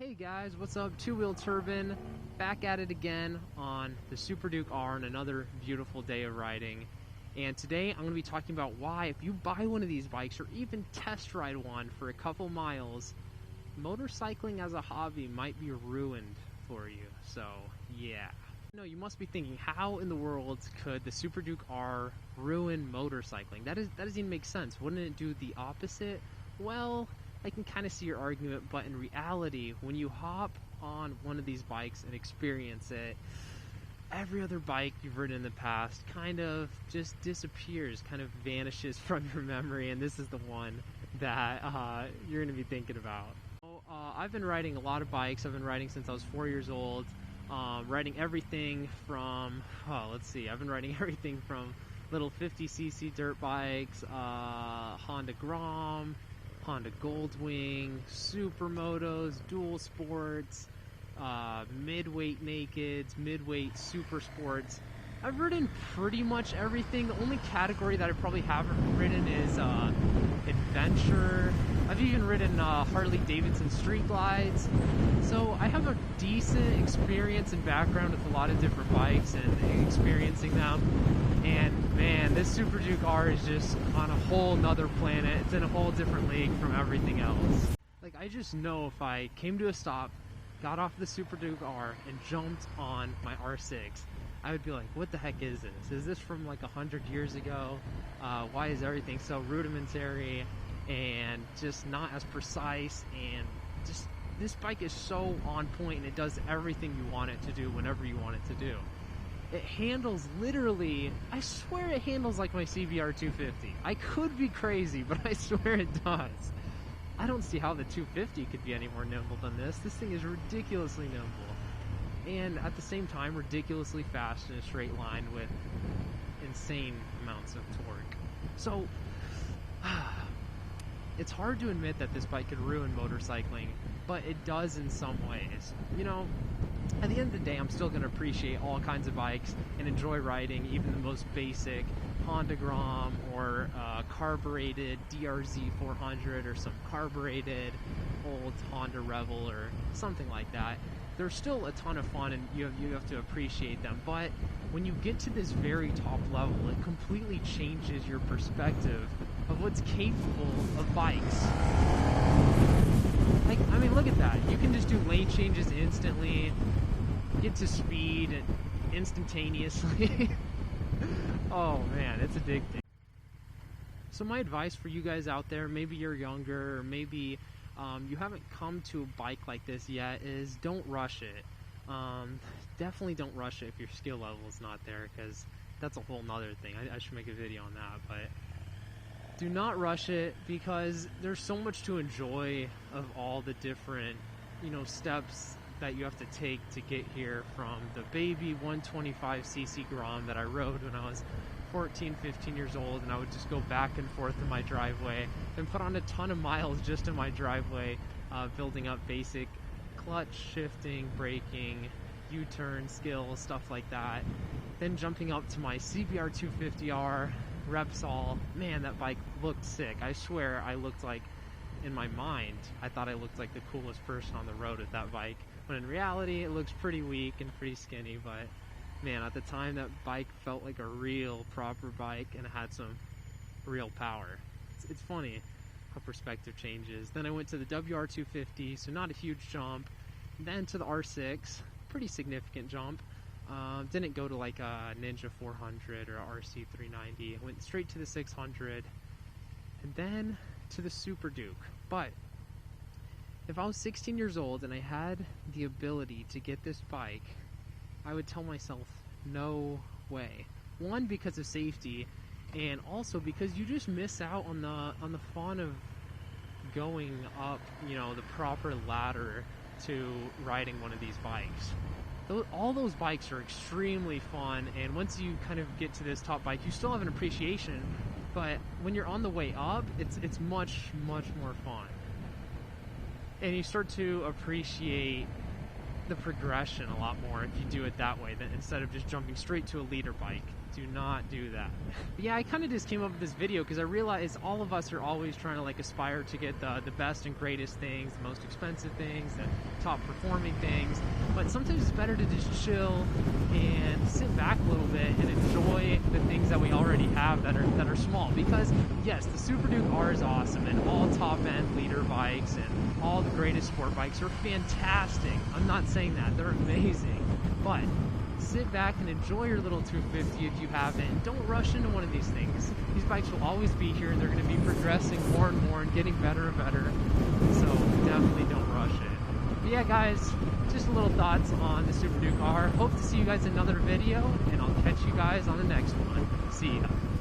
Hey guys, what's up? Two-wheel Turban, back at it again on the Super Duke R and another beautiful day of riding. And today I'm going to be talking about why, if you buy one of these bikes or even test ride one for a couple miles, motorcycling as a hobby might be ruined for you. So, yeah. You must be thinking, how in the world could the Super Duke R ruin motorcycling? That doesn't even make sense. Wouldn't it do the opposite? Well, I can kind of see your argument, but in reality, when you hop on one of these bikes and experience it, every other bike you've ridden in the past kind of just disappears, kind of vanishes from your memory, and this is the one that you're going to be thinking about. I've been riding a lot of bikes. I've been riding since I was 4 years old. Riding everything from, I've been riding everything from little 50cc dirt bikes, Honda Grom, Honda Goldwing, Supermotos, Dual Sports, midweight nakeds, midweight super sports. I've ridden pretty much everything. The only category that I probably haven't ridden is adventure. I've even ridden Harley Davidson street glides. So I have a decent experience and background with a lot of different bikes and experiencing them. And man, this Super Duke R is just on a whole nother planet. It's in a whole different league from everything else. Like, I just know if I came to a stop, got off the Super Duke R, and jumped on my R6, I would be like, what the heck is this? Is this from like 100 years ago? Why is everything so rudimentary and just not as precise? And just, this bike is so on point and it does everything you want it to do whenever you want it to do. It handles literally, I swear it handles like my CBR 250. I could be crazy, but I swear it does. I don't see how the 250 could be any more nimble than this. This thing is ridiculously nimble. And at the same time, ridiculously fast in a straight line with insane amounts of torque. So, it's hard to admit that this bike could ruin motorcycling, but it does in some ways. You know, at the end of the day, I'm still going to appreciate all kinds of bikes and enjoy riding even the most basic Honda Grom or carbureted DRZ 400 or some carbureted old Honda Rebel or something like that. They're still a ton of fun and you have to appreciate them. But when you get to this very top level, it completely changes your perspective of what's capable of bikes. Like, I mean, look at that. You can just do lane changes instantly, get to speed instantaneously. Oh man, it's addicting. So my advice for you guys out there, maybe you're younger, or maybe you haven't come to a bike like this yet, is don't rush it. Definitely don't rush it if your skill level is not there, because that's a whole nother thing. I should make a video on that, but do not rush it, because there's so much to enjoy of all the different, steps that you have to take to get here, from the baby 125cc Grom that I rode when I was 14, 15 years old, and I would just go back and forth in my driveway and put on a ton of miles just in my driveway, building up basic clutch, shifting, braking, U-turn skills, stuff like that. Then jumping up to my CBR 250R Repsol. Man, that bike looked sick. I swear I looked like, in my mind, I thought I looked like the coolest person on the road with that bike, when in reality it looks pretty weak and pretty skinny. But man, at the time that bike felt like a real proper bike and it had some real power. It's funny how perspective changes. Then I went to the WR250, so not a huge jump. Then to the R6, pretty significant jump. Didn't go to like a Ninja 400 or a RC390. Went straight to the 600 and then to the Super Duke. But if I was 16 years old and I had the ability to get this bike, I would tell myself, no way. One, because of safety, and also because you just miss out on the fun of going up, the proper ladder to riding one of these bikes. All those bikes are extremely fun, and once you kind of get to this top bike, you still have an appreciation, but when you're on the way up, it's much, much more fun. And you start to appreciate the progression a lot more if you do it that way, than instead of just jumping straight to a leader bike. Do not do that. But yeah, I kind of just came up with this video because I realized all of us are always trying to like aspire to get the best and greatest things, the most expensive things, the top performing things. But sometimes it's better to just chill and sit back a little bit and enjoy the things that we already have that are small. Because yes, the Super Duke R is awesome, and all top end leader bikes and all the greatest sport bikes are fantastic. I'm not saying that, they're amazing. But sit back and enjoy your little 250 if you have it, and don't rush into one of these things. These bikes will always be here, and they're going to be progressing more and more and getting better and better, so definitely don't rush it. But yeah guys, just a little thoughts on the Super Duke R. Hope to see you guys in another video, and I'll catch you guys on the next one. See ya.